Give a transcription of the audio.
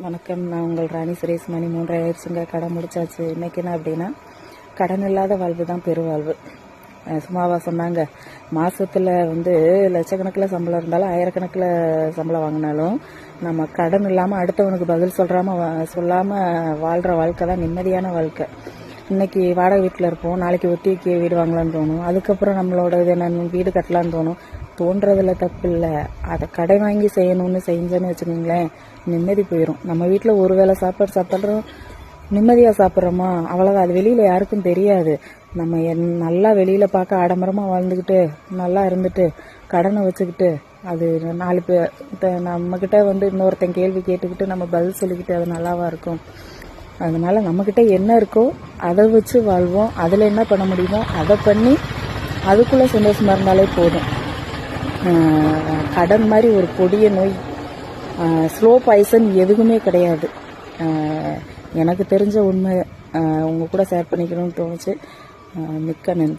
வணக்கம். நான் உங்கள் ராணி சுரேஷ். மணி 3 ஆயிடுச்சுங்க. கடன் முடிச்சாச்சு. இன்னைக்கு என்ன அப்படின்னா, கடன் இல்லாத வாழ்வு தான் பெருவாழ்வு. சும்மாவா சொன்னாங்க? மாசத்துல லட்சக்கணக்கில் சம்பளம் இருந்தாலும் ஆயிரக்கணக்கில் சம்பளம் வாங்கினாலும் நம்ம கடன் இல்லாமல் அடுத்தவனுக்கு பதில் சொல்லாமல் வாழ்கிற வாழ்க்கை தான் நிம்மதியான வாழ்க்கை. இன்னைக்கு வாடகை வீட்டில் இருப்போம், நாளைக்கு ஒத்திக்கு வீடு வாங்கலான்னு தோணும், அதுக்கப்புறம் நம்மளோட வீடு கட்டலான்னு தோன்றதுல தப்பு இல்லை. அதை கடை வாங்கி செய்யணும்னு செஞ்சேன்னு வச்சுக்கோங்களேன், நிம்மதி போயிடும். நம்ம வீட்டில் ஒரு வேளை சாப்பாடு சாப்பிட்றோம், நிம்மதியாக சாப்பிட்றோமா, அவ்வளோதான். அது வெளியில் யாருக்கும் தெரியாது. நம்ம நல்லா வெளியில் பார்க்க ஆடம்பரமாக வாழ்ந்துக்கிட்டு நல்லா இருந்துட்டு கடனை வச்சுக்கிட்டு அது 4 பேர் நம்மக்கிட்ட இன்னொருத்தன் கேள்வி கேட்டுக்கிட்டு நம்ம பதில் சொல்லிக்கிட்டு அது நல்லாவா இருக்கும்? அதனால நம்மக்கிட்ட என்ன இருக்கோ அதை வச்சு வாழ்வோம். அதில் என்ன பண்ண முடியுமோ அதை பண்ணி அதுக்குள்ளே சந்தோஷமாக இருந்தாலே போதும். கடன் மாதிரி ஒரு கொடிய நோய், ஸ்லோ பாய்சன் எதுவுமே கிடையாது. எனக்கு தெரிஞ்ச உண்மை உங்க கூட ஷேர் பண்ணிக்கணும்னு தோணுச்சு. மிக்க நன்றி.